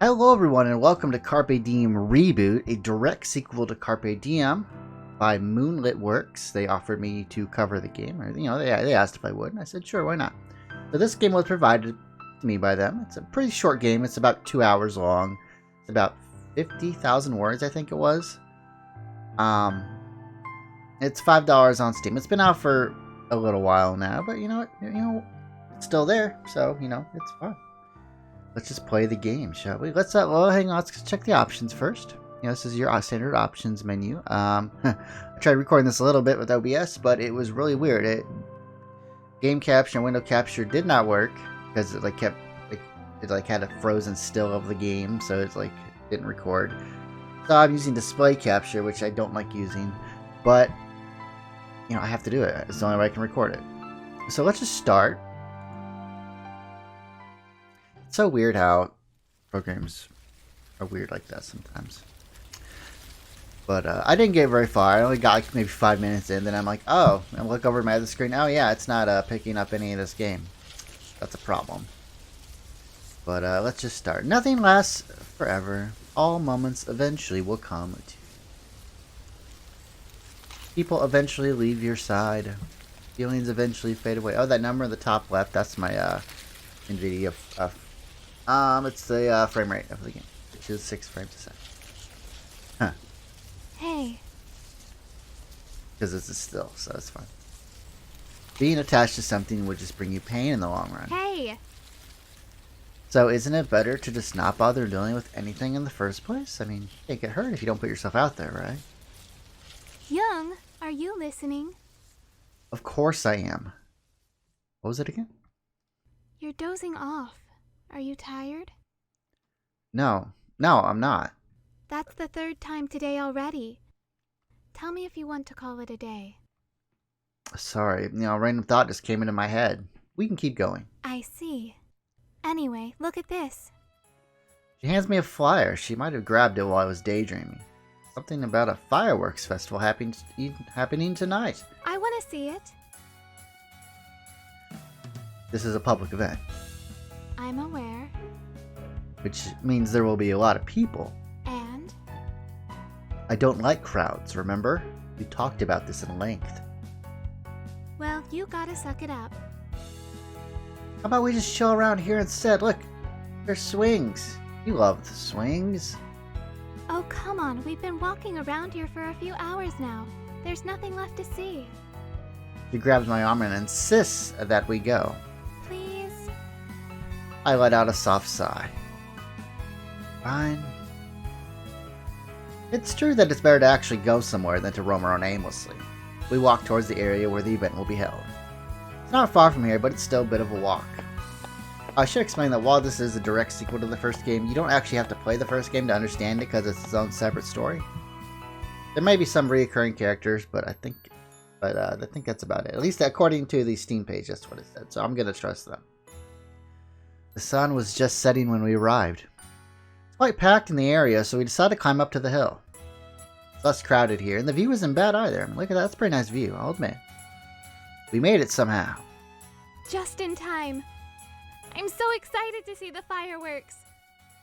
Hello everyone and welcome to Carpe Diem Reboot, a direct sequel to Carpe Diem by Moonlit Works. They offered me to cover the game, or they asked if I would, and I said sure, why not. So this game was provided to me by them. It's a pretty short game. It's about 2 hours long. It's about 50,000 words, I think it was. It's $5 on Steam. It's been out for a little while now, but it's still there, so it's fun. Let's just play the game, shall we? Let's hang on. Let's check the options first. This is your standard options menu. I tried recording this a little bit with OBS, but it was really weird. Game capture and window capture did not work because it had a frozen still of the game, so it's like it didn't record. So I'm using display capture, which I don't like using, but I have to do it. It's the only way I can record it. So let's just start. It's so weird how programs are weird like that sometimes. But I didn't get very far. I only got like maybe 5 minutes in. Then I'm like, oh, and look over my other screen. Oh yeah, it's not picking up any of this game. That's a problem. But let's just start. Nothing lasts forever. All moments eventually will come to. People eventually leave your side. Feelings eventually fade away. Oh, that number in the top left, that's my NVIDIA it's the frame rate of the game, which is 6 frames a second. Huh. Hey. Because this is still, so it's fine. Being attached to something would just bring you pain in the long run. Hey. So isn't it better to just not bother dealing with anything in the first place? I mean, you can't get hurt if you don't put yourself out there, right? Jung, are you listening? Of course I am. What was it again? You're dozing off. Are you tired? No, I'm not. That's the 3rd time today already. Tell me if you want to call it a day. Sorry, a random thought just came into my head. We can keep going. I see. Anyway, look at this. She hands me a flyer. She might have grabbed it while I was daydreaming. Something about a fireworks festival happening tonight. I want to see it. This is a public event. I'm aware. Which means there will be a lot of people. And? I don't like crowds, remember? We talked about this in length. Well, you gotta suck it up. How about we just chill around here instead? Look, there's swings. You love the swings. Oh, come on. We've been walking around here for a few hours now. There's nothing left to see. She grabs my arm and insists that we go. Please? I let out a soft sigh. Fine. It's true that it's better to actually go somewhere than to roam around aimlessly. We walk towards the area where the event will be held. It's not far from here, but it's still a bit of a walk. I should explain that while this is a direct sequel to the first game, you don't actually have to play the first game to understand it because it's its own separate story. There may be some recurring characters, but I think that's about it. At least according to the Steam page, that's what it said, so I'm gonna trust them. The sun was just setting when we arrived. It's quite packed in the area, so we decided to climb up to the hill. It's less crowded here, and the view isn't bad either. Look at that, that's a pretty nice view, I'll admit. We made it somehow. Just in time. I'm so excited to see the fireworks.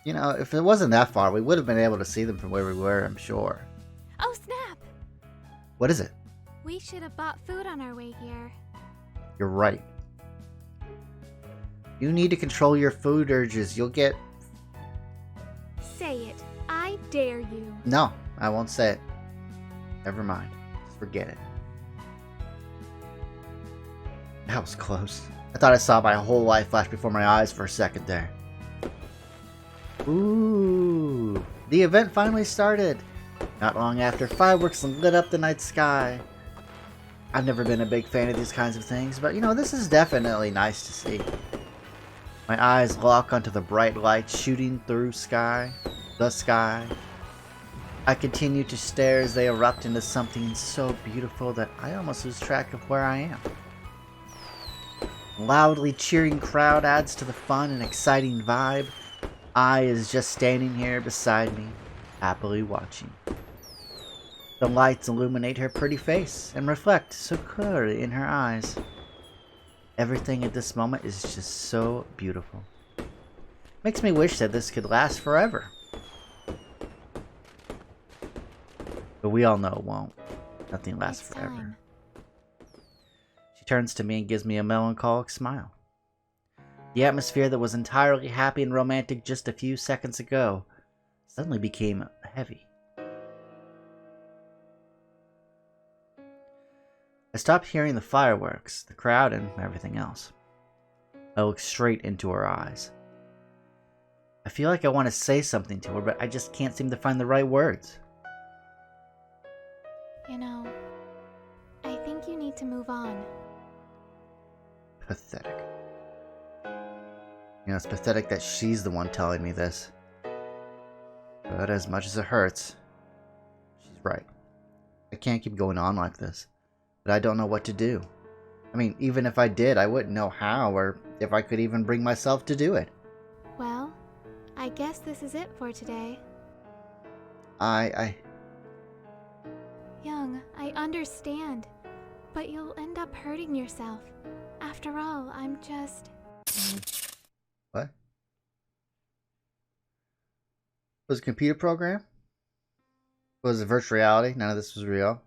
If it wasn't that far, we would have been able to see them from where we were, I'm sure. Oh, snap! What is it? We should have bought food on our way here. You're right. You need to control your food urges. You'll get... Say it. I dare you. No, I won't say it. Never mind. Just forget it. That was close. I thought I saw my whole life flash before my eyes for a second there. Ooh. The event finally started. Not long after, fireworks lit up the night sky. I've never been a big fan of these kinds of things, but this is definitely nice to see. My eyes lock onto the bright light shooting through the sky. I continue to stare as they erupt into something so beautiful that I almost lose track of where I am. A loudly cheering crowd adds to the fun and exciting vibe. Ai is just standing here beside me, happily watching. The lights illuminate her pretty face and reflect so clearly in her eyes. Everything at this moment is just so beautiful. Makes me wish that this could last forever. But we all know it won't. Nothing lasts forever. Time. She turns to me and gives me a melancholic smile. The atmosphere that was entirely happy and romantic just a few seconds ago suddenly became heavy. I stopped hearing the fireworks, the crowd, and everything else. I looked straight into her eyes. I feel like I want to say something to her, but I just can't seem to find the right words. You know, I think you need to move on. Pathetic. You know, it's pathetic that she's the one telling me this. But as much as it hurts, she's right. I can't keep going on like this. But I don't know what to do. I mean, even if I did, I wouldn't know how or if I could even bring myself to do it. Well, I guess this is it for today. Jung, I understand. But you'll end up hurting yourself. After all, I'm just... What? Was it a computer program? Was it virtual reality? None of this was real.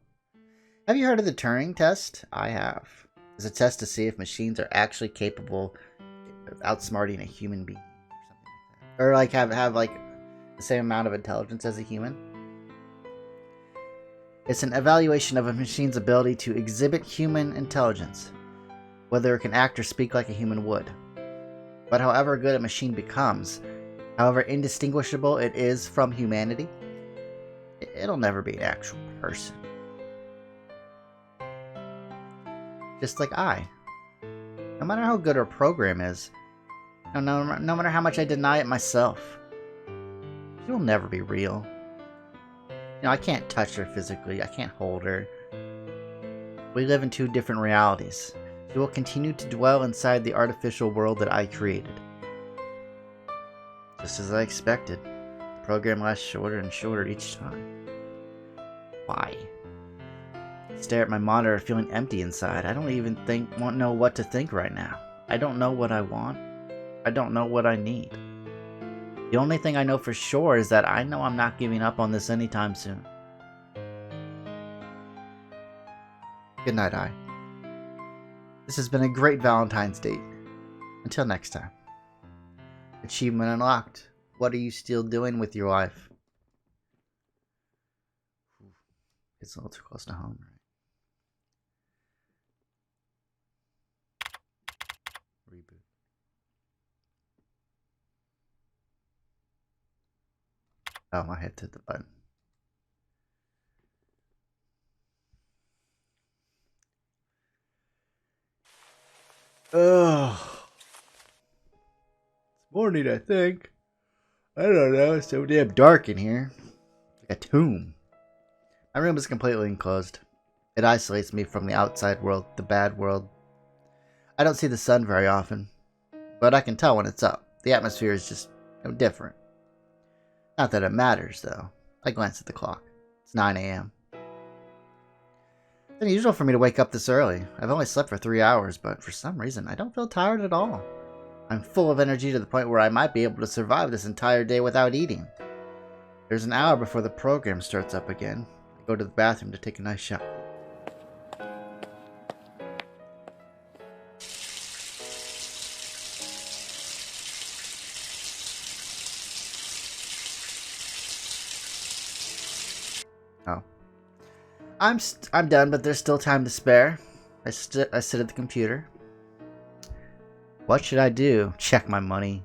Have you heard of the Turing test? I have. It's a test to see if machines are actually capable of outsmarting a human being or something like that. Or like have like the same amount of intelligence as a human. It's an evaluation of a machine's ability to exhibit human intelligence, whether it can act or speak like a human would. But however good a machine becomes, however indistinguishable it is from humanity, it'll never be an actual person. Just like I. No matter how good our program is, no matter how much I deny it myself, she will never be real. You know, I can't touch her physically, I can't hold her. We live in two different realities. She will continue to dwell inside the artificial world that I created. Just as I expected, the program lasts shorter and shorter each time. Why? I stare at my monitor feeling empty inside. I don't even know what to think right now. I don't know what I want. I don't know what I need. The only thing I know for sure is that I know I'm not giving up on this anytime soon. Good night, Ai. This has been a great Valentine's date. Until next time. Achievement unlocked. What are you still doing with your life? It's a little too close to home, right? Reboot. Oh, I had to hit the button. Ugh. It's morning, I think. I don't know. It's so damn dark in here. Like a tomb. My room is completely enclosed. It isolates me from the outside world, the bad world. I don't see the sun very often, but I can tell when it's up. The atmosphere is just different. Not that it matters, though. I glance at the clock. It's 9 a.m. It's unusual for me to wake up this early. I've only slept for 3 hours, but for some reason, I don't feel tired at all. I'm full of energy to the point where I might be able to survive this entire day without eating. There's an hour before the program starts up again. I go to the bathroom to take a nice shower. Oh. I'm done, but there's still time to spare. I sit at the computer. What should I do? Check my money.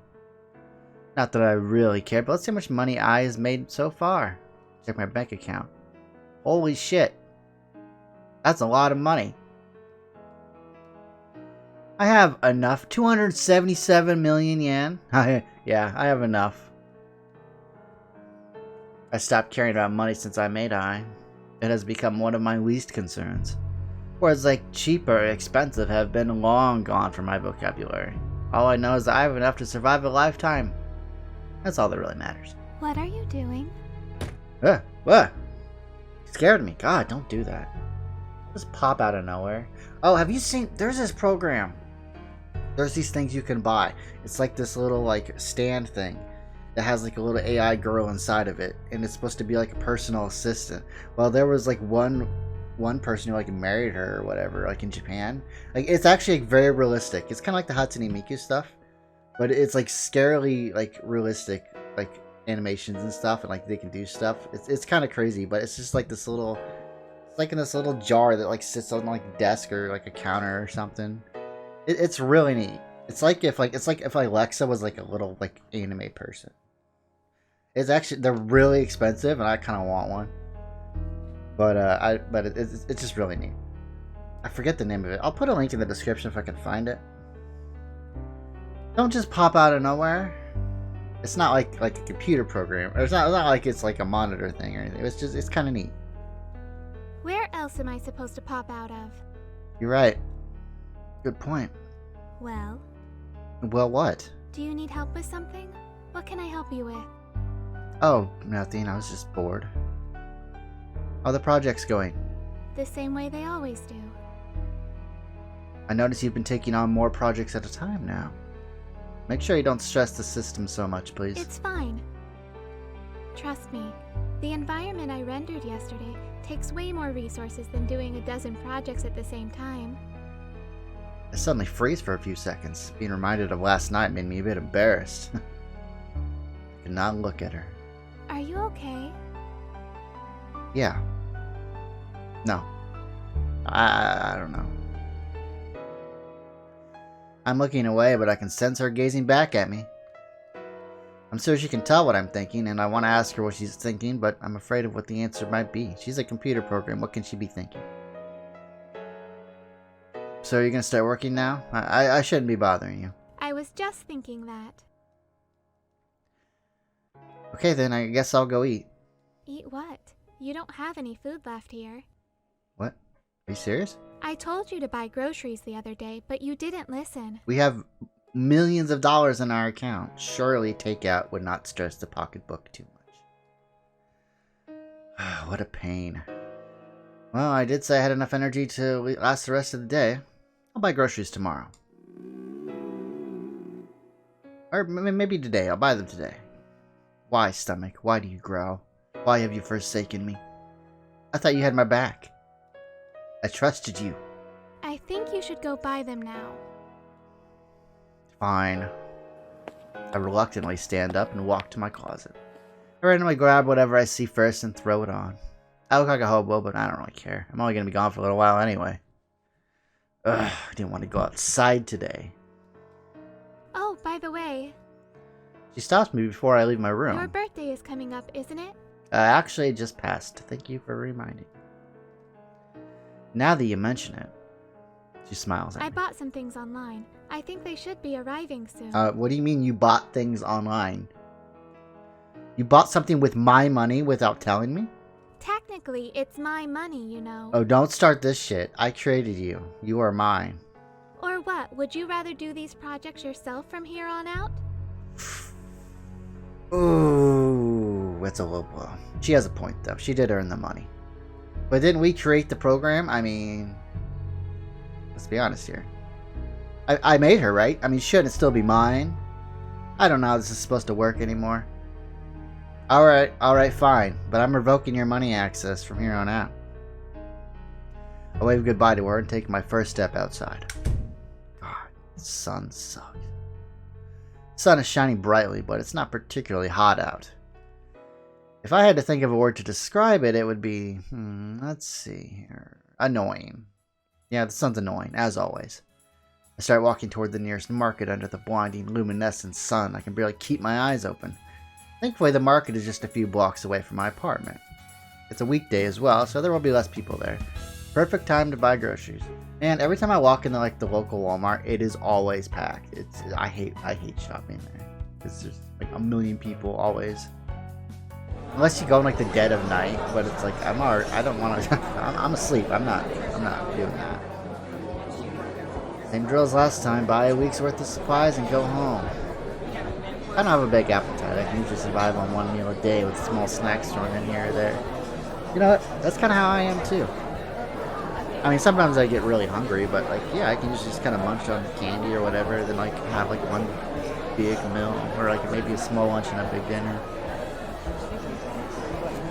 Not that I really care, but let's see how much money Ai has made so far. Check my bank account. Holy shit. That's a lot of money. I have enough. 277 million yen. Yeah, I have enough. I stopped caring about money since I made Ai. It has become one of my least concerns. Words like cheap or expensive have been long gone from my vocabulary. All I know is that I have enough to survive a lifetime. That's all that really matters. What are you doing? What? You scared me. God, don't do that. Just pop out of nowhere. Oh, have you seen... There's this program. There's these things you can buy. It's like this little like stand thing that has like a little AI girl inside of it, and it's supposed to be like a personal assistant. Well, there was like one person who like married her or whatever, like in Japan. Like it's actually like, very realistic. It's kind of like the Hatsune Miku stuff, but it's like scarily like realistic, like animations and stuff, and like they can do stuff. It's kind of crazy, but it's just like this little, it's like in this little jar that like sits on like a desk or like a counter or something. It's really neat. It's like if Alexa was like a little like anime person. It's actually, they're really expensive, and I kind of want one. But it's just really neat. I forget the name of it. I'll put a link in the description if I can find it. Don't just pop out of nowhere. It's not like a computer program. Or it's not like it's like a monitor thing or anything. It's kind of neat. Where else am I supposed to pop out of? You're right. Good point. Well? Well, what? Do you need help with something? What can I help you with? Oh, nothing. I was just bored. How are the projects going? The same way they always do. I notice you've been taking on more projects at a time now. Make sure you don't stress the system so much, please. It's fine. Trust me, the environment I rendered yesterday takes way more resources than doing a dozen projects at the same time. I suddenly freeze for a few seconds. Being reminded of last night made me a bit embarrassed. I could not look at her. Are you okay? Yeah. No. I don't know. I'm looking away, but I can sense her gazing back at me. I'm sure she can tell what I'm thinking, and I want to ask her what she's thinking, but I'm afraid of what the answer might be. She's a computer program. What can she be thinking? So are you going to start working now? I shouldn't be bothering you. I was just thinking that. Okay, then I guess I'll go eat. Eat what? You don't have any food left here. What? Are you serious? I told you to buy groceries the other day, but you didn't listen. We have millions of dollars in our account. Surely takeout would not stress the pocketbook too much. What a pain. Well, I did say I had enough energy to last the rest of the day. I'll buy groceries tomorrow. Or maybe today. I'll buy them today. Why, stomach? Why do you growl? Why have you forsaken me? I thought you had my back. I trusted you. I think you should go buy them now. Fine. I reluctantly stand up and walk to my closet. I randomly grab whatever I see first and throw it on. I look like a hobo, but I don't really care. I'm only going to be gone for a little while anyway. Ugh, I didn't want to go outside today. Oh, by the way... She stops me before I leave my room. Your birthday is coming up, isn't it? Actually, it just passed. Thank you for reminding. Now that you mention it. She smiles at me. I bought some things online. I think they should be arriving soon. What do you mean you bought things online? You bought something with my money without telling me? Technically, it's my money, you know. Oh, don't start this shit. I created you. You are mine. Or what? Would you rather do these projects yourself from here on out? Ooh, that's a low blow. She has a point, though. She did earn the money. But didn't we create the program? I mean, let's be honest here. I made her, right? I mean, shouldn't it still be mine? I don't know how this is supposed to work anymore. Alright, fine. But I'm revoking your money access from here on out. I wave goodbye to her and take my first step outside. God, the sun sucks. The sun is shining brightly, but it's not particularly hot out. If I had to think of a word to describe it, it would be, let's see here. Annoying. Yeah, the sun's annoying, as always. I start walking toward the nearest market under the blinding, luminescent sun. I can barely keep my eyes open. Thankfully, the market is just a few blocks away from my apartment. It's a weekday as well, so there will be less people there. Perfect time to buy groceries. And every time I walk into like the local Walmart, it is always packed. I hate shopping there. It's just like a million people always. Unless you go in like the dead of night, but it's like I don't want to. I'm asleep. I'm not doing that. Same drill as last time. Buy a week's worth of supplies and go home. I don't have a big appetite. I can usually survive on one meal a day with small snacks thrown in here or there. You know what? That's kind of how I am too. I mean, sometimes I get really hungry, but like, yeah, I can just kind of munch on candy or whatever, then like have like one big meal, or like maybe a small lunch and a big dinner.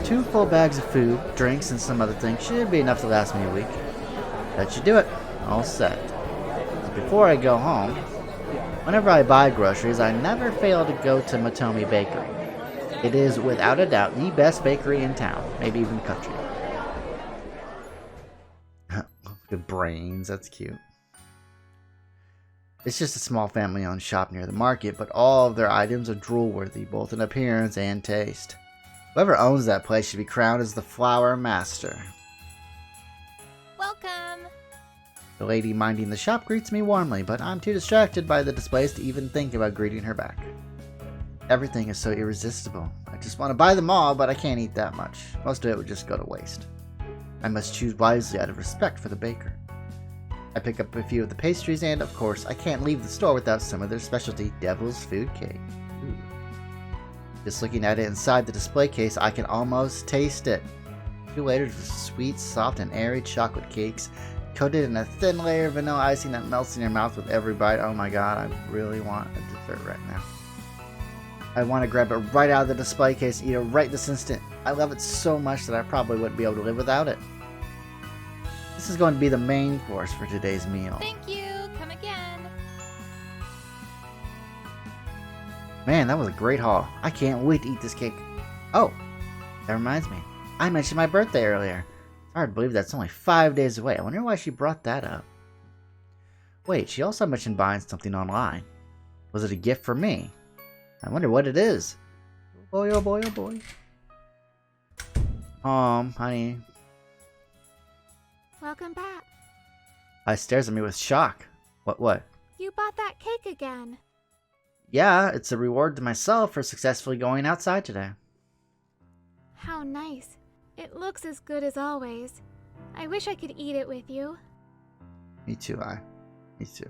2 full bags of food, drinks, and some other things should be enough to last me a week. That should do it. All set. Before I go home, whenever I buy groceries, I never fail to go to Motomi Bakery. It is, without a doubt, the best bakery in town, maybe even country. Good brains, that's cute. It's just a small family-owned shop near the market, but all of their items are drool-worthy, both in appearance and taste. Whoever owns that place should be crowned as the flour master. Welcome! The lady minding the shop greets me warmly, but I'm too distracted by the displays to even think about greeting her back. Everything is so irresistible. I just want to buy them all, but I can't eat that much. Most of it would just go to waste. I must choose wisely out of respect for the baker. I pick up a few of the pastries, and of course, I can't leave the store without some of their specialty devil's food cake. Ooh. Just looking at it inside the display case, I can almost taste it. 2 layers of sweet, soft, and airy chocolate cakes, coated in a thin layer of vanilla icing that melts in your mouth with every bite. Oh my god, I really want a dessert right now. I want to grab it right out of the display case and eat it right this instant. I love it so much that I probably wouldn't be able to live without it. This is going to be the main course for today's meal. Thank you! Come again! Man, that was a great haul. I can't wait to eat this cake. Oh, that reminds me. I mentioned my birthday earlier. It's hard to believe that's only 5 days away. I wonder why she brought that up. Wait, she also mentioned buying something online. Was it a gift for me? I wonder what it is. Oh boy, oh boy, oh boy. Honey. Welcome back. I stares at me with shock. What? You bought that cake again. Yeah, it's a reward to myself for successfully going outside today. How nice. It looks as good as always. I wish I could eat it with you. Me too, Me too.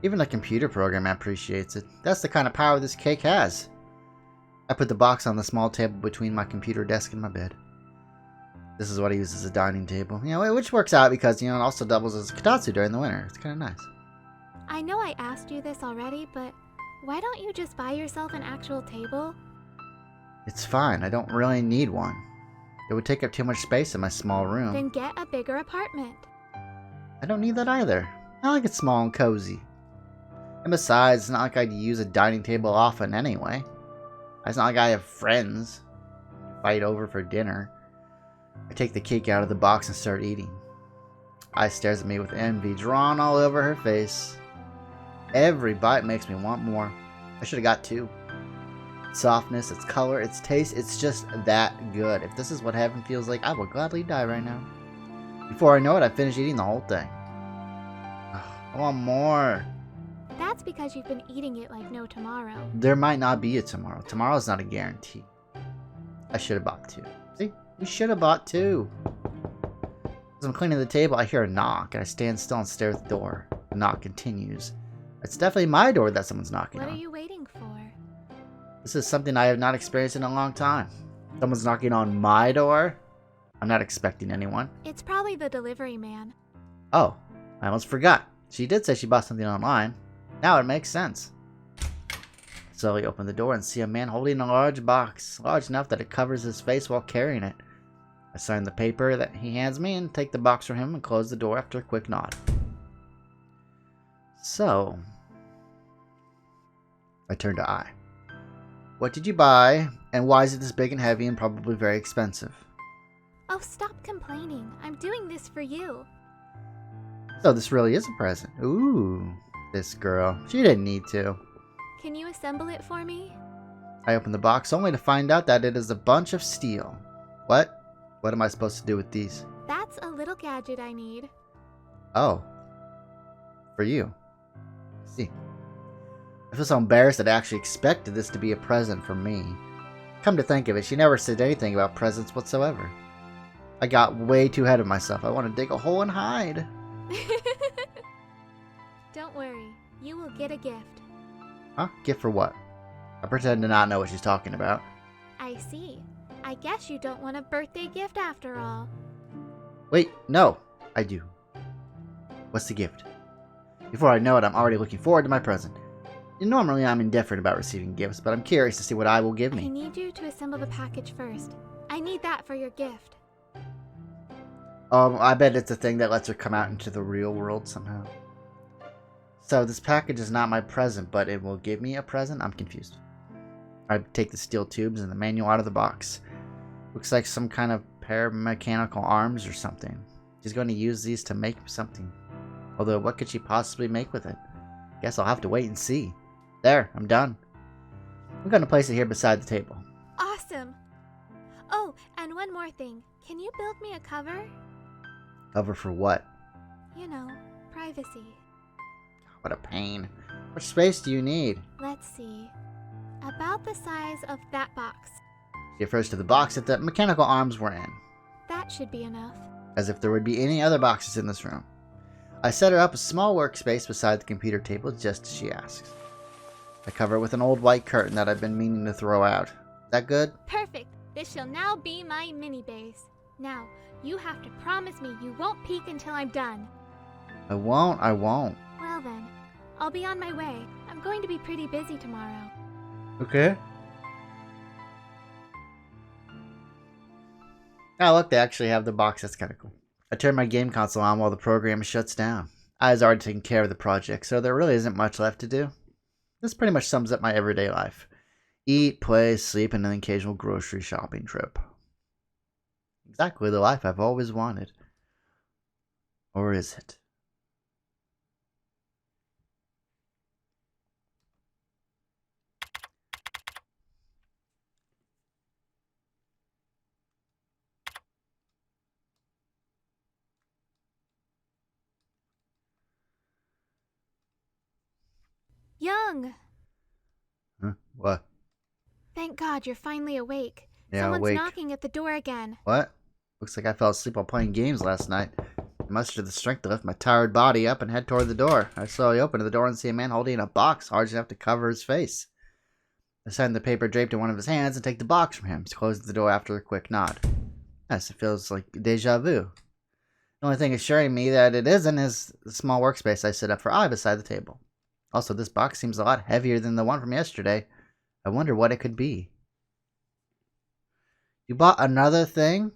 Even the computer program appreciates it. That's the kind of power this cake has. I put the box on the small table between my computer desk and my bed. This is what I use as a dining table. You know, which works out because, you know, it also doubles as a kotatsu during the winter. It's kind of nice. I know I asked you this already, but why don't you just buy yourself an actual table? It's fine. I don't really need one. It would take up too much space in my small room. Then get a bigger apartment. I don't need that either. I like it small and cozy. And besides, it's not like I'd use a dining table often anyway. It's not like I have friends to fight over for dinner. I take the cake out of the box and start eating. Ai stares at me with envy drawn all over her face. Every bite makes me want more. I should have got 2. Its softness, its color, its taste, it's just that good. If this is what heaven feels like, I will gladly die right now. Before I know it, I finish eating the whole thing. I want more. That's because you've been eating it like no tomorrow. There might not be a tomorrow. Tomorrow's not a guarantee. I should have bought 2. See? We should have bought 2. As I'm cleaning the table, I hear a knock, and I stand still and stare at the door. The knock continues. It's definitely my door that someone's knocking on. What are you waiting for? This is something I have not experienced in a long time. Someone's knocking on my door? I'm not expecting anyone. It's probably the delivery man. Oh, I almost forgot. She did say she bought something online. Now it makes sense. I slowly open the door and see a man holding a large box, large enough that it covers his face while carrying it. I sign the paper that he hands me and take the box from him and close the door after a quick nod. So, I turn to Ai. What did you buy, and why is it this big and heavy and probably very expensive? Oh, stop complaining. I'm doing this for you. So this really is a present. Ooh, this girl. She didn't need to. Can you assemble it for me? I open the box only to find out that it is a bunch of steel. What? What am I supposed to do with these? That's a little gadget I need. Oh. For you. I see. I feel so embarrassed that I actually expected this to be a present for me. Come to think of it, she never said anything about presents whatsoever. I got way too ahead of myself. I want to dig a hole and hide. Don't worry. You will get a gift. Huh? Gift for what? I pretend to not know what she's talking about. I see. I guess you don't want a birthday gift after all. Wait, no. I do. What's the gift? Before I know it, I'm already looking forward to my present. Normally, I'm indifferent about receiving gifts, but I'm curious to see what I will give me. I need you to assemble the package first. I need that for your gift. I bet it's a thing that lets her come out into the real world somehow. So this package is not my present, but it will give me a present? I'm confused. I take the steel tubes and the manual out of the box. Looks like some kind of pair of mechanical arms or something. She's going to use these to make something. Although, what could she possibly make with it? Guess I'll have to wait and see. There, I'm done. I'm going to place it here beside the table. Awesome! Oh, and one more thing. Can you build me a cover? Cover for what? You know, privacy. What a pain. How much space do you need? Let's see. About the size of that box. She refers to the box that the mechanical arms were in. That should be enough. As if there would be any other boxes in this room. I set her up a small workspace beside the computer table just as she asks. I cover it with an old white curtain that I've been meaning to throw out. Is that good? Perfect. This shall now be my mini base. Now, you have to promise me you won't peek until I'm done. I won't. Well then, I'll be on my way. I'm going to be pretty busy tomorrow. Okay. Oh, look, they actually have the box. That's kind of cool. I turn my game console on while the program shuts down. I was already taking care of the project, so there really isn't much left to do. This pretty much sums up my everyday life. Eat, play, sleep, and an occasional grocery shopping trip. Exactly the life I've always wanted. Or is it? Young! Huh? What? Thank God you're finally awake. Yeah, Someone's awake. knocking at the door again. What? Looks like I fell asleep while playing games last night. I mustered the strength to lift my tired body up and head toward the door. I slowly open the door and see a man holding a box large enough to cover his face. I sign the paper draped in one of his hands and take the box from him. He closes the door after a quick nod. Yes, it feels like deja vu. The only thing assuring me that it isn't is the small workspace I set up for Ai beside the table. Also, this box seems a lot heavier than the one from yesterday. I wonder what it could be. You bought another thing?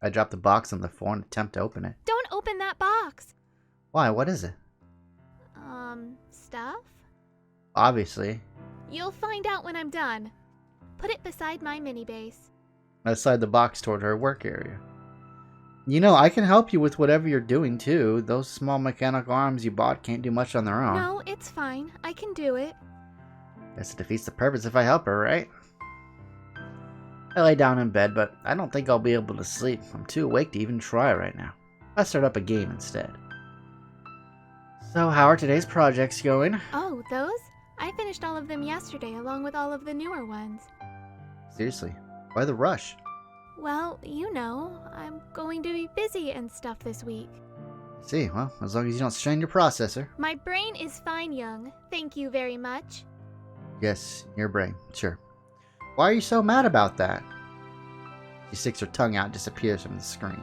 I drop the box on the floor and attempt to open it. Don't open that box! Why? What is it? Stuff? Obviously. You'll find out when I'm done. Put it beside my mini base. I slide the box toward her work area. You know, I can help you with whatever you're doing, too. Those small mechanical arms you bought can't do much on their own. No, it's fine. I can do it. Guess it defeats the purpose if I help her, right? I lay down in bed, but I don't think I'll be able to sleep. I'm too awake to even try right now. I start up a game instead. So, how are today's projects going? Oh, those? I finished all of them yesterday along with all of the newer ones. Seriously, why the rush? Well, you know, I'm going to be busy and stuff this week. See, well, as long as you don't strain your processor. My brain is fine, Jung. Thank you very much. Yes, your brain, sure. Why are you so mad about that? She sticks her tongue out and disappears from the screen.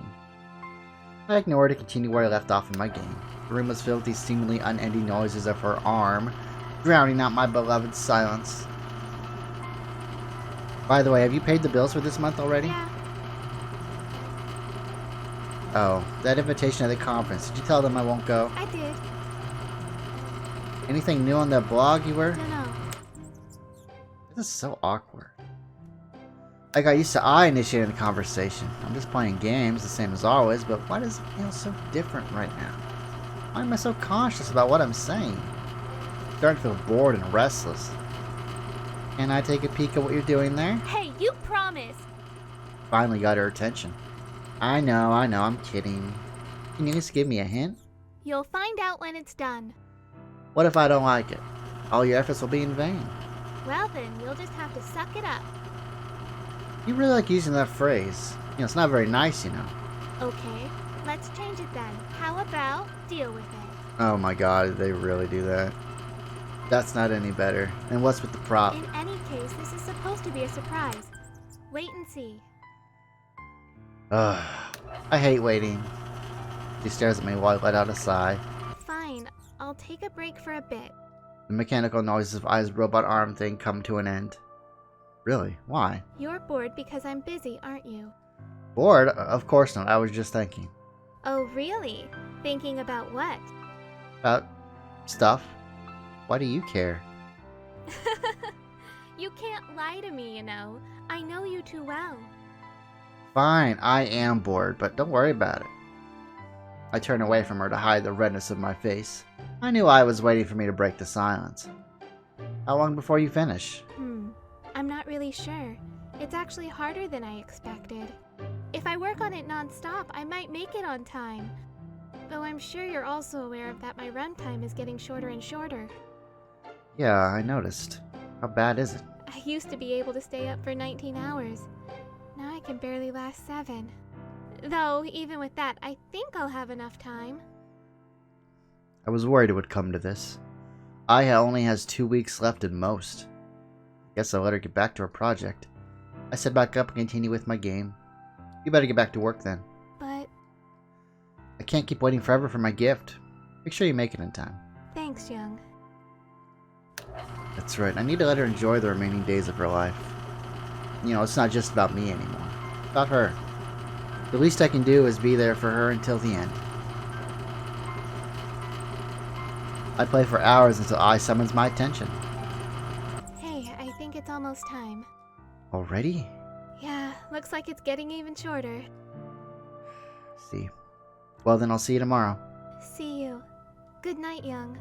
I ignore her to continue where I left off in my game. The room was filled with these seemingly unending noises of her arm, drowning out my beloved silence. By the way, have you paid the bills for this month already? Yeah. Oh, that invitation at the conference. Did you tell them I won't go? I did. Anything new on the blog you were? No. This is so awkward. I got used to I initiating the conversation. I'm just playing games, the same as always, but why does it feel so different right now? Why am I so conscious about what I'm saying? I'm starting to feel bored and restless. Can I take a peek at what you're doing there? Hey, you promised! Finally got her attention. I know, I'm kidding. Can you just give me a hint? You'll find out when it's done. What if I don't like it? All your efforts will be in vain. Well then, you'll just have to suck it up. You really like using that phrase. You know, it's not very nice, you know. Okay, let's change it then. How about deal with it? Oh my god, they really do that. That's not any better. And what's with the prop? In any case, this is supposed to be a surprise. Wait and see. I hate waiting. She stares at me while I let out a sigh. Fine, I'll take a break for a bit. The mechanical noises of Ai's robot arm thing come to an end. Really? Why? You're bored because I'm busy, aren't you? Bored? Of course not. I was just thinking. Oh, really? Thinking about what? About stuff. Why do you care? You can't lie to me, you know. I know you too well. Fine, I am bored, but don't worry about it. I turn away from her to hide the redness of my face. I knew Ai was waiting for me to break the silence. How long before you finish? I'm not really sure. It's actually harder than I expected. If I work on it non-stop, I might make it on time. Though I'm sure you're also aware of that my runtime is getting shorter and shorter. Yeah, I noticed. How bad is it? I used to be able to stay up for 19 hours. Now I can barely last 7. Though, even with that, I think I'll have enough time. I was worried it would come to this. Ai only has 2 weeks left at most. Guess I'll let her get back to her project. I sit back up and continue with my game. You better get back to work then. But... I can't keep waiting forever for my gift. Make sure you make it in time. Thanks, Jung. That's right, I need to let her enjoy the remaining days of her life. You know, it's not just about me anymore. It's about her. The least I can do is be there for her until the end. I play for hours until Ai summons my attention. Hey, I think it's almost time. Already? Yeah, looks like it's getting even shorter. See. Well then, I'll see you tomorrow. See you. Good night, Jung.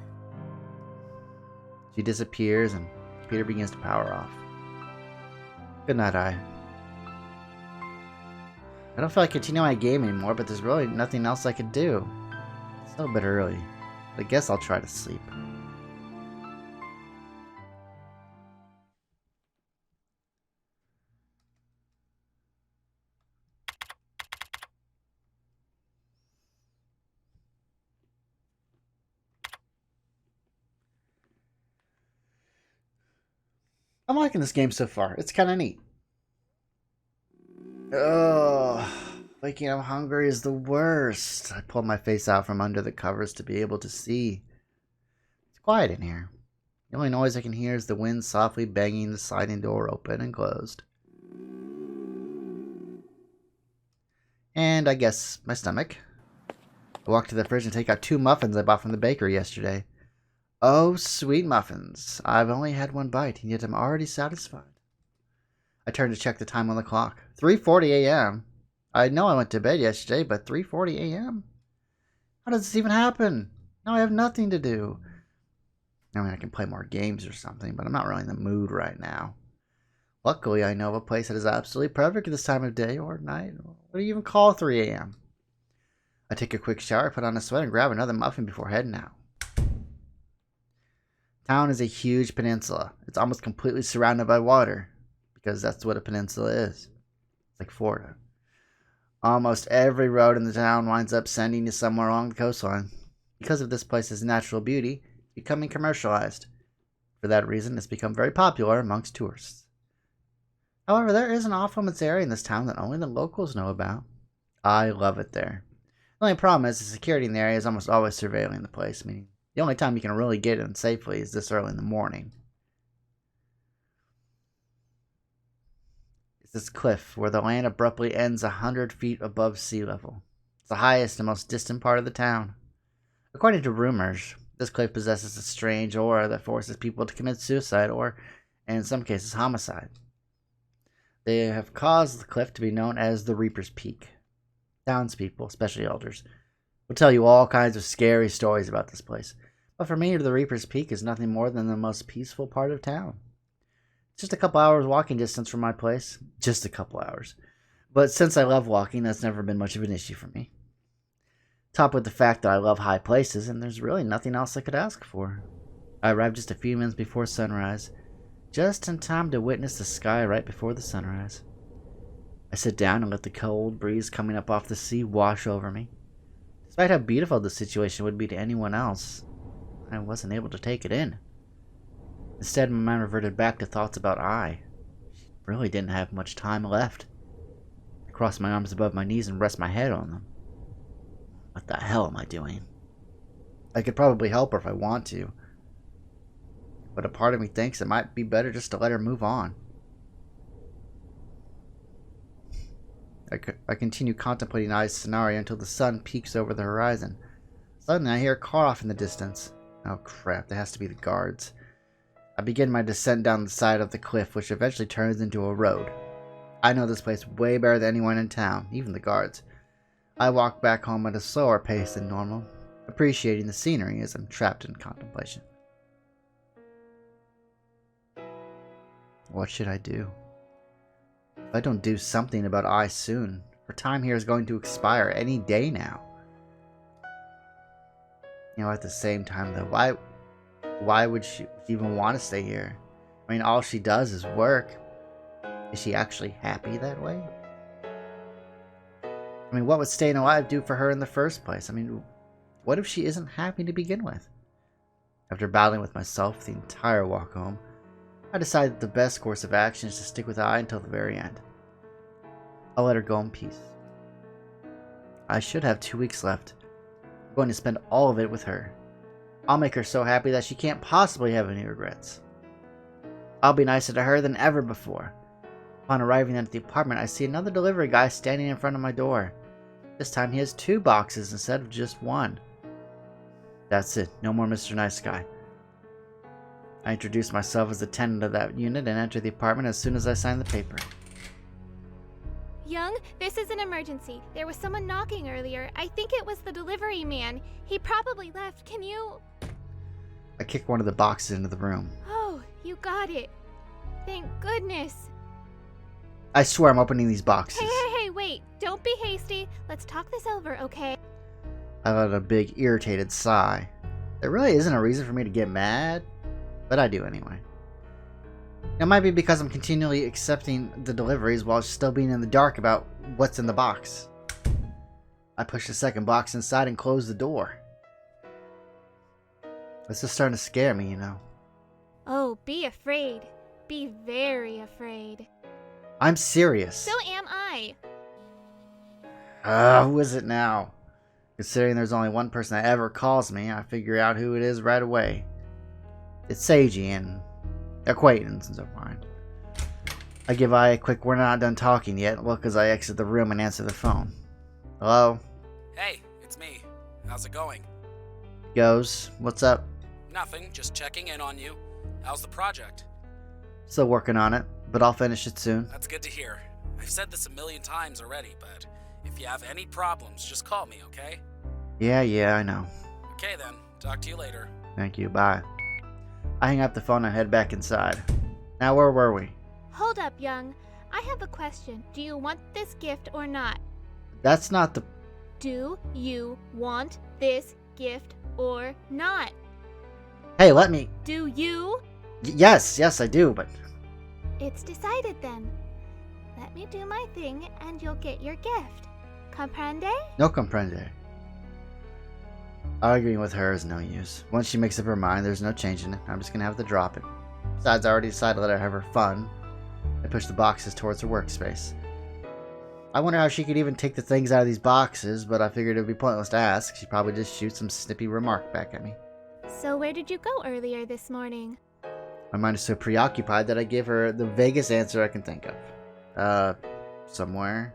She disappears and the computer begins to power off. Good night, Ai. I don't feel like continuing my game anymore, but there's really nothing else I could do. It's still a bit early. I guess I'll try to sleep. I'm liking this game so far. It's kind of neat. Ugh. Waking up hungry is the worst. I pulled my face out from under the covers to be able to see. It's quiet in here. The only noise I can hear is the wind softly banging the sliding door open and closed. And I guess my stomach. I walk to the fridge and take out 2 muffins I bought from the bakery yesterday. Oh, sweet muffins. I've only had 1 bite, and yet I'm already satisfied. I turn to check the time on the clock. 3:40 a.m. I know I went to bed yesterday, but 3:40 a.m.? How does this even happen? Now I have nothing to do. I mean, I can play more games or something, but I'm not really in the mood right now. Luckily, I know of a place that is absolutely perfect at this time of day or night. What do you even call 3 a.m.? I take a quick shower, put on a sweat, and grab another muffin before heading out. Town is a huge peninsula. It's almost completely surrounded by water, because that's what a peninsula is. It's like Florida. Almost every road in the town winds up sending you somewhere along the coastline. Because of this place's natural beauty, it's becoming commercialized. For that reason, it's become very popular amongst tourists. However, there is an off-limits area in this town that only the locals know about. I love it there. The only problem is the security in the area is almost always surveilling the place, meaning the only time you can really get in safely is this early in the morning. It's this cliff where the land abruptly ends 100 feet above sea level. It's the highest and most distant part of the town. According to rumors, this cliff possesses a strange aura that forces people to commit suicide or, in some cases, homicide. They have caused the cliff to be known as the Reaper's Peak. Townspeople, especially elders, will tell you all kinds of scary stories about this place. But for me, the Reaper's Peak is nothing more than the most peaceful part of town. It's just a couple hours walking distance from my place. Just a couple hours. But since I love walking, that's never been much of an issue for me. Top with the fact that I love high places, and there's really nothing else I could ask for. I arrived just a few minutes before sunrise, just in time to witness the sky right before the sunrise. I sit down and let the cold breeze coming up off the sea wash over me. Despite how beautiful the situation would be to anyone else, I wasn't able to take it in. Instead, my mind reverted back to thoughts about Ai. She really didn't have much time left. I cross my arms above my knees and rest my head on them. What the hell am I doing? I could probably help her if I want to. But a part of me thinks it might be better just to let her move on. I continue contemplating Ai's scenario until the sun peeks over the horizon. Suddenly, I hear a car off in the distance. Oh crap, that has to be the guards. I begin my descent down the side of the cliff, which eventually turns into a road. I know this place way better than anyone in town, even the guards. I walk back home at a slower pace than normal, appreciating the scenery as I'm trapped in contemplation. What should I do? If I don't do something about Ai soon, her time here is going to expire any day now. You know, at the same time though, why would she even want to stay here? I mean, all she does is work. Is she actually happy that way? I mean, what would staying alive do for her in the first place? I mean, what if she isn't happy to begin with? After battling with myself the entire walk home, I decided that the best course of action is to stick with Ai until the very end. I'll let her go in peace. I should have 2 weeks left. I'm going to spend all of it with her. I'll make her so happy that she can't possibly have any regrets. I'll be nicer to her than ever before. Upon arriving at the apartment, I see another delivery guy standing in front of my door. This time he has 2 boxes instead of just 1. That's it. No more Mr. Nice Guy. I introduce myself as the tenant of that unit and enter the apartment as soon as I sign the paper. Jung, this is an emergency. There was someone knocking earlier. I think it was the delivery man. He probably left. Can you... I kick one of the boxes into the room. Oh, you got it. Thank goodness. I swear I'm opening these boxes. Hey, wait. Don't be hasty. Let's talk this over, okay? I let a big, irritated sigh. There really isn't a reason for me to get mad, but I do anyway. It might be because I'm continually accepting the deliveries while still being in the dark about what's in the box. I push the second box inside and close the door. This is starting to scare me, you know. Oh, be afraid. Be very afraid. I'm serious. So am I. Who is it now? Considering there's only one person that ever calls me, I figure out who it is right away. It's Seiji, and acquaintance of mine. I give Ai a quick "we're not done talking yet" look as I exit the room and answer the phone. Hello? Hey, it's me. How's it going? Goes. What's up? Nothing, just checking in on you. How's the project? Still working on it, but I'll finish it soon. That's good to hear. I've said this a million times already, but if you have any problems, just call me, okay? Yeah, I know. Okay then, talk to you later. Thank you, bye. I hang up the phone and head back inside. Now, where were we? Hold up, Jung. I have a question. Do you want this gift or not? That's not the... Do you want this gift or not? Hey, let me... Do you? Yes, I do, but... It's decided then. Let me do my thing and you'll get your gift. Comprende? No comprende. Arguing with her is no use. Once she makes up her mind, there's no changing it. I'm just gonna have to drop it. Besides, I already decided to let her have her fun. I push the boxes towards her workspace. I wonder how she could even take the things out of these boxes, but I figured it would be pointless to ask. She'd probably just shoot some snippy remark back at me. So where did you go earlier this morning? My mind is so preoccupied that I give her the vaguest answer I can think of. Somewhere.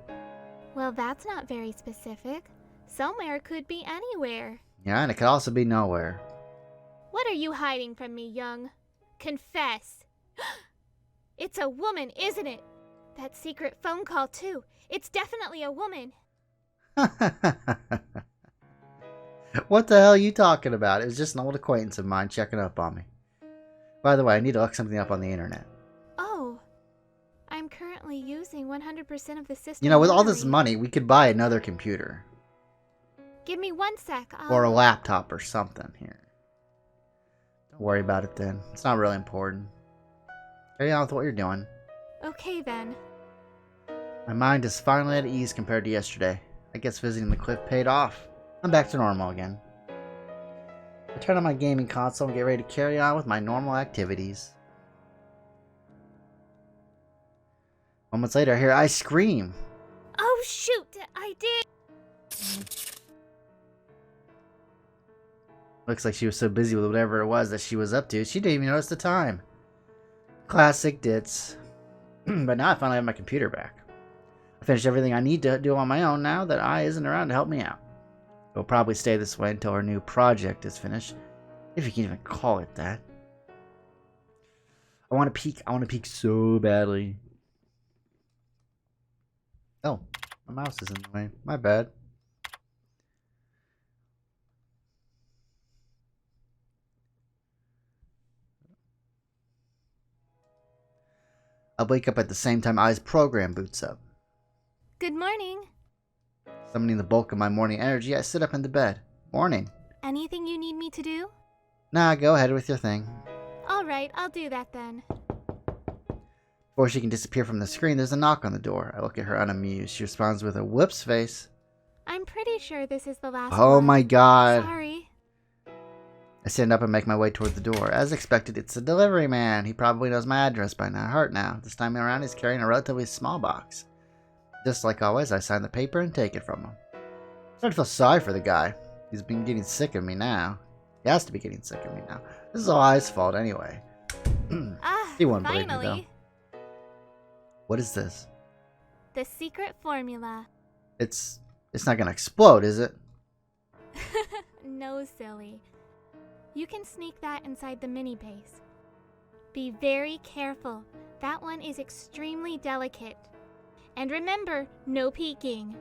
Well, that's not very specific. Somewhere could be anywhere. Yeah, and it could also be nowhere. What are you hiding from me, Jung? Confess. It's a woman, isn't it? That secret phone call, too. It's definitely a woman. What the hell are you talking about? It was just an old acquaintance of mine checking up on me. By the way, I need to look something up on the internet. Oh. I'm currently using 100% of the system. You know, with all this memory. money, we could buy another computer. Give me 1 sec. Or a laptop or something here. Don't worry about it then. It's not really important. Carry on with what you're doing. Okay then. My mind is finally at ease compared to yesterday. I guess visiting the cliff paid off. I'm back to normal again. I turn on my gaming console and get ready to carry on with my normal activities. Moments later, I hear I scream. Oh shoot! I did! Looks like she was so busy with whatever it was that she was up to, she didn't even notice the time. Classic Ditz. But now I finally have my computer back. I finished everything I need to do on my own now that Ai isn't around to help me out. It'll probably stay this way until her new project is finished, if you can even call it that. I want to peek so badly. Oh, my mouse is in the way. My bad. I wake up at the same time Ai's program boots up. Good morning. Summoning the bulk of my morning energy, I sit up in the bed. Morning. Anything you need me to do? Nah, go ahead with your thing. Alright, I'll do that then. Before she can disappear from the screen, there's a knock on the door. I look at her unamused. She responds with a whoops face. I'm pretty sure this is the last Oh one. my god. Sorry. I stand up and make my way toward the door. As expected, it's the delivery man. He probably knows my address by now. Heart now. This time around, he's carrying a relatively small box. Just like always, I sign the paper and take it from him. I start to feel sorry for the guy. He's been getting sick of me now. He has to be getting sick of me now. This is all Ai's fault anyway. He won't believe me though. What is this? The secret formula. It's not gonna explode, is it? No, silly. You can sneak that inside the mini base. Be very careful. That one is extremely delicate. And remember, no peeking.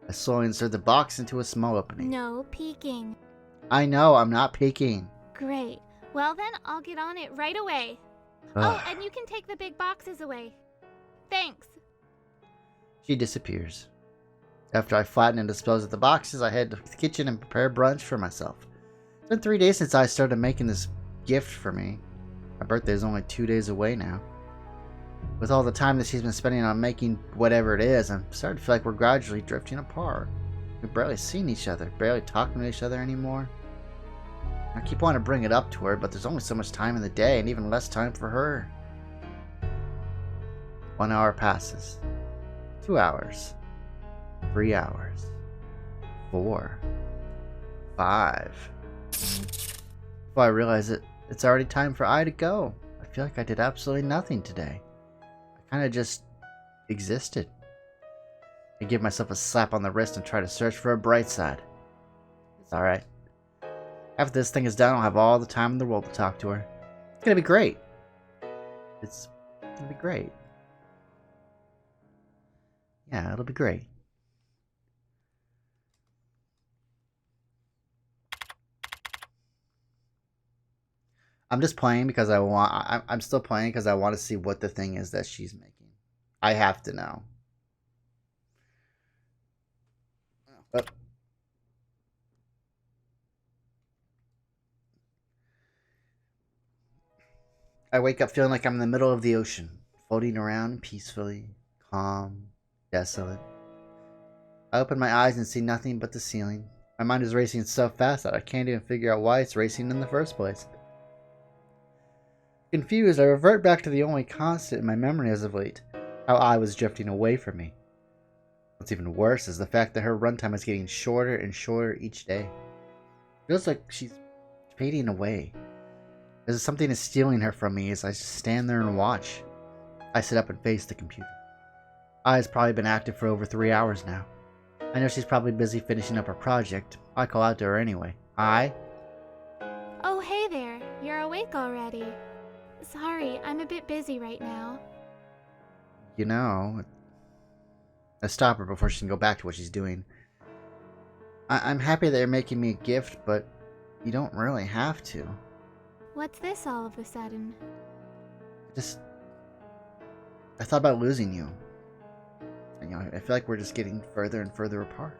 I slowly insert the box into a small opening. No peeking. I know, I'm not peeking. Great. Well then, I'll get on it right away. Oh, and you can take the big boxes away. Thanks. She disappears. After I flatten and dispose of the boxes, I head to the kitchen and prepare brunch for myself. It's been 3 days since I started making this gift for me. My birthday is only 2 days away now. With all the time that she's been spending on making whatever it is, I'm starting to feel like we're gradually drifting apart. We've barely seen each other, barely talking to each other anymore. I keep wanting to bring it up to her, but there's only so much time in the day and even less time for her. 1 hour passes. 2 hours. 3 hours. 4. 5. Before I realize it, it's already time for Ai to go. I feel like I did absolutely nothing today. I kind of just existed. I give myself a slap on the wrist and try to search for a bright side. It's alright. After this thing is done, I'll have all the time in the world to talk to her. It's gonna be great. It's gonna be great. Yeah, it'll be great. I'm just playing because I want. I'm still playing because I want to see what the thing is that she's making. I have to know. But I wake up feeling like I'm in the middle of the ocean, floating around peacefully, calm, desolate. I open my eyes and see nothing but the ceiling. My mind is racing so fast that I can't even figure out why it's racing in the first place. Confused, I revert back to the only constant in my memory as of late, how Ai was drifting away from me. What's even worse is the fact that her runtime is getting shorter and shorter each day. It feels like she's fading away. As if something is stealing her from me as I just stand there and watch. I sit up and face the computer. Ai has probably been active for over 3 hours now. I know she's probably busy finishing up her project. I call out to her anyway. Ai? Oh, hey there. You're awake already. Sorry, I'm a bit busy right now. You know, I stop her before she can go back to what she's doing. I'm happy that you're making me a gift, but you don't really have to. What's this all of a sudden? I thought about losing you. And, you know, I feel like we're just getting further and further apart.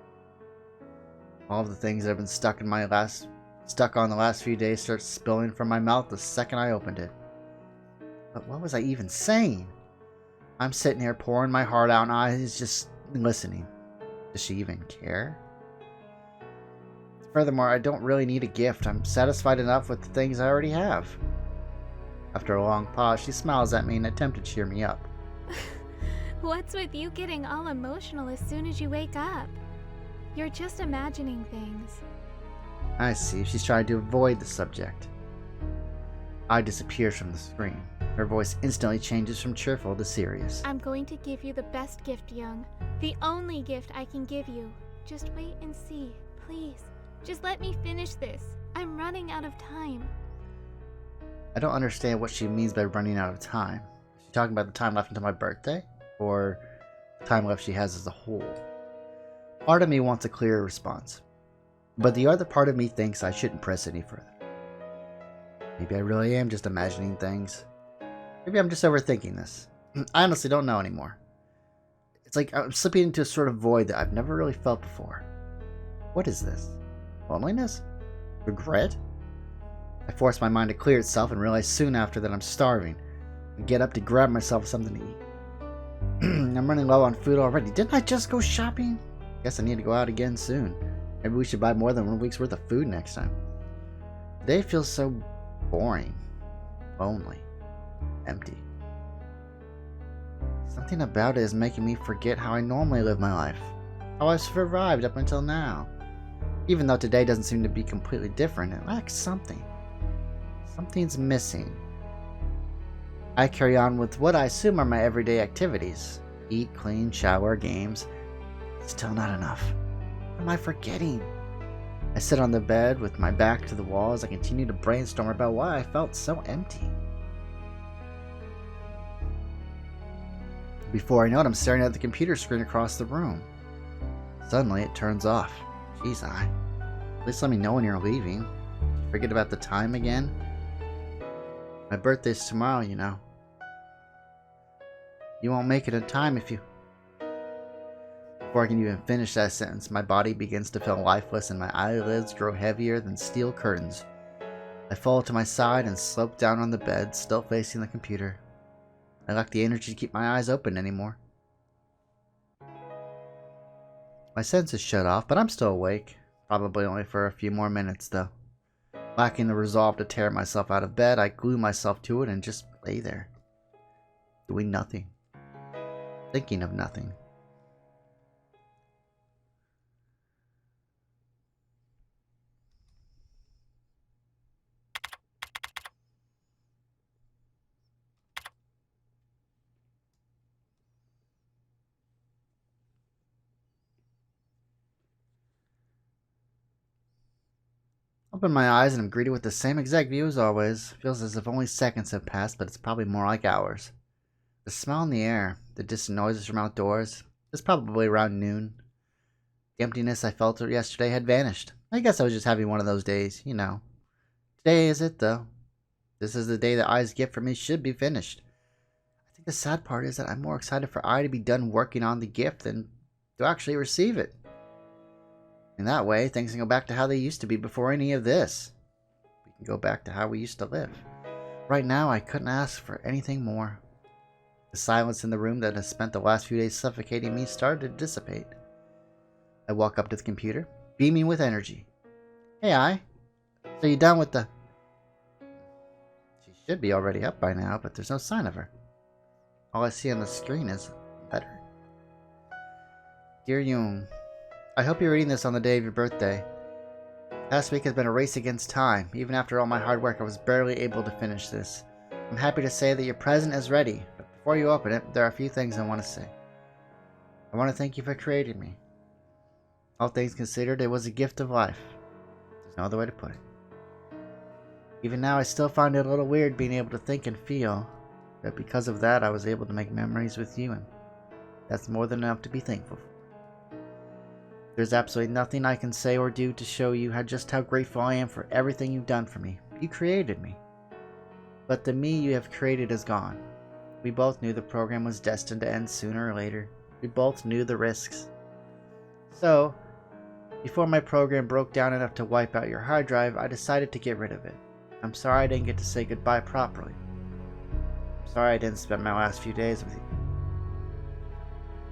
All of the things that have been stuck on the last few days start spilling from my mouth the second I opened it. But what was I even saying? I'm sitting here pouring my heart out and Ai's just listening. Does she even care? Furthermore, I don't really need a gift. I'm satisfied enough with the things I already have. After a long pause, she smiles at me in an attempt to cheer me up. What's with you getting all emotional as soon as you wake up? You're just imagining things. I see. She's trying to avoid the subject. I disappears from the screen. Her voice instantly changes from cheerful to serious. I'm going to give you the best gift, Jung. The only gift I can give you. Just wait and see, please. Just let me finish this. I'm running out of time. I don't understand what she means by running out of time. Is she talking about the time left until my birthday? Or the time left she has as a whole? Part of me wants a clearer response. But the other part of me thinks I shouldn't press any further. Maybe I really am just imagining things. Maybe I'm just overthinking this. I honestly don't know anymore. It's like I'm slipping into a sort of void that I've never really felt before. What is this? Loneliness? Regret? I force my mind to clear itself and realize soon after that I'm starving. I get up to grab myself something to eat. I'm running low on food already. Didn't I just go shopping? Guess I need to go out again soon. Maybe we should buy more than 1 week's worth of food next time. Today feels so boring, lonely, empty. Something about it is making me forget how I normally live my life, how I've survived up until now. Even though today doesn't seem to be completely different, it lacks something. Something's missing. I carry on with what I assume are my everyday activities. Eat, clean, shower, games. Still not enough. What am I forgetting? I sit on the bed with my back to the wall as I continue to brainstorm about why I felt so empty. Before I know it, I'm staring at the computer screen across the room. Suddenly, it turns off. Jeez, at least let me know when you're leaving. Did you forget about the time again? My birthday's tomorrow, you know. You won't make it in time if you... Before I can even finish that sentence, my body begins to feel lifeless and my eyelids grow heavier than steel curtains. I fall to my side and slope down on the bed, still facing the computer. I lack the energy to keep my eyes open anymore. My senses shut off, but I'm still awake. Probably only for a few more minutes, though. Lacking the resolve to tear myself out of bed, I glue myself to it and just lay there. Doing nothing. Thinking of nothing. Open my eyes and I'm greeted with the same exact view as always. Feels as if only seconds have passed, but it's probably more like hours. The smell in the air, the distant noises from outdoors. It's probably around noon. The emptiness I felt yesterday had vanished. I guess I was just having one of those days, you know. Today is it, though. This is the day that Ai's gift for me should be finished. I think the sad part is that I'm more excited for Ai to be done working on the gift than to actually receive it. In that way, things can go back to how they used to be before any of this. We can go back to how we used to live. Right now, I couldn't ask for anything more. The silence in the room that has spent the last few days suffocating me started to dissipate. I walk up to the computer, beaming with energy. Hey, Ai. So you done with the... She should be already up by now, but there's no sign of her. All I see on the screen is better. Dear Jung, I hope you're reading this on the day of your birthday. Last week has been a race against time. Even after all my hard work, I was barely able to finish this. I'm happy to say that your present is ready, but before you open it, there are a few things I want to say. I want to thank you for creating me. All things considered, it was a gift of life. There's no other way to put it. Even now, I still find it a little weird being able to think and feel, but because of that, I was able to make memories with you, and that's more than enough to be thankful for. There's absolutely nothing I can say or do to show you just how grateful I am for everything you've done for me. You created me. But the me you have created is gone. We both knew the program was destined to end sooner or later. We both knew the risks. So, before my program broke down enough to wipe out your hard drive, I decided to get rid of it. I'm sorry I didn't get to say goodbye properly. I'm sorry I didn't spend my last few days with you.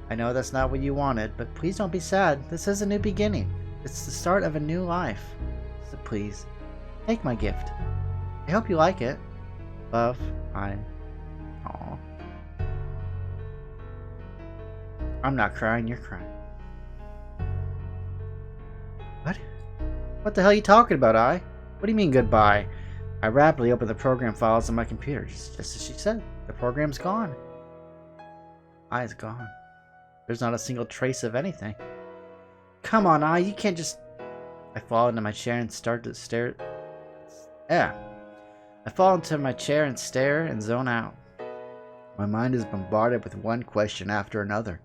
I know that's not what you wanted, but please don't be sad. This is a new beginning. It's the start of a new life. So please, take my gift. I hope you like it. Love, Ai. Aww. I'm not crying, you're crying. What? What the hell are you talking about, Ai? What do you mean goodbye? I rapidly opened the program files on my computer, just as she said. The program's gone. Ai's gone. There's not a single trace of anything. Come on, Ai, you can't just... I fall into my chair and start to stare... Yeah. I fall into my chair and stare and zone out. My mind is bombarded with one question after another.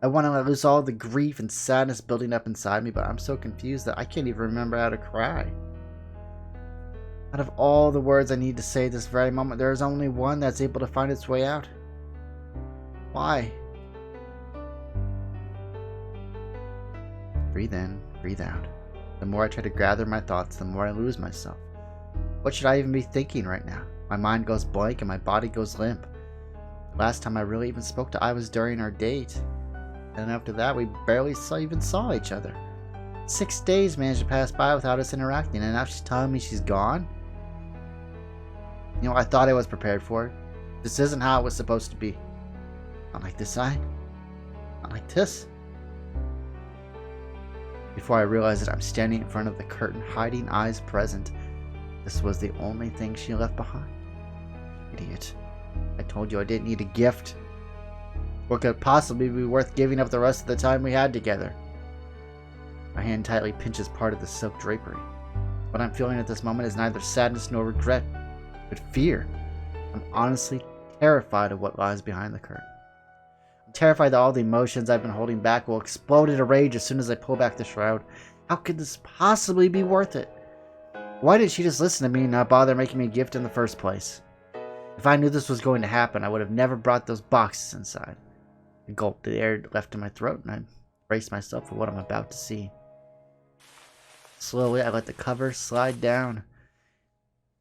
I want to let loose all the grief and sadness building up inside me, but I'm so confused that I can't even remember how to cry. Out of all the words I need to say this very moment, there is only one that's able to find its way out. Why? Breathe in, breathe out. The more I try to gather my thoughts, the more I lose myself. What should I even be thinking right now? My mind goes blank and my body goes limp. The last time I really even spoke to Ai was during our date. And after that, we barely even saw each other. 6 days managed to pass by without us interacting, and now she's telling me she's gone? You know, I thought I was prepared for it. This isn't how it was supposed to be. Not like this, Ai. Not like this. Before I realize it, I'm standing in front of the curtain, hiding Ai's present. This was the only thing she left behind. Idiot. I told you I didn't need a gift. What could possibly be worth giving up the rest of the time we had together? My hand tightly pinches part of the silk drapery. What I'm feeling at this moment is neither sadness nor regret, but fear. I'm honestly terrified of what lies behind the curtain. I'm terrified that all the emotions I've been holding back will explode into rage as soon as I pull back the shroud. How could this possibly be worth it? Why didn't she just listen to me and not bother making me a gift in the first place? If I knew this was going to happen, I would have never brought those boxes inside. I gulped the air left in my throat, and I braced myself for what I'm about to see. Slowly, I let the cover slide down.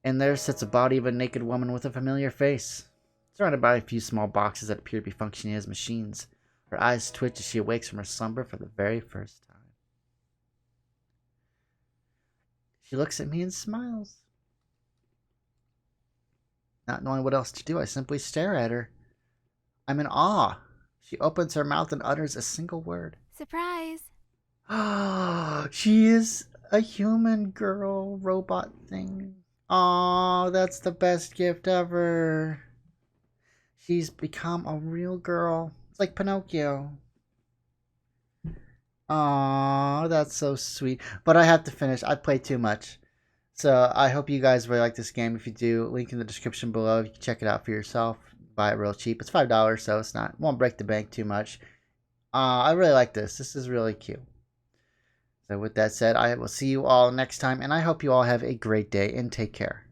And there sits the body of a naked woman with a familiar face, surrounded by a few small boxes that appear to be functioning as machines. Her eyes twitch as she awakes from her slumber for the very first time. She looks at me and smiles. Not knowing what else to do, I simply stare at her. I'm in awe. She opens her mouth and utters a single word. Surprise! She is a human girl robot thing. Oh, that's the best gift ever. She's become a real girl. It's like Pinocchio. Oh, that's so sweet. But I have to finish. I played too much. So I hope you guys really like this game. If you do, link in the description below. You can check it out for yourself. Buy it real cheap. It's $5, so it's not won't break the bank too much. I really like this. This is really cute. So with that said, I will see you all next time, and I hope you all have a great day and take care.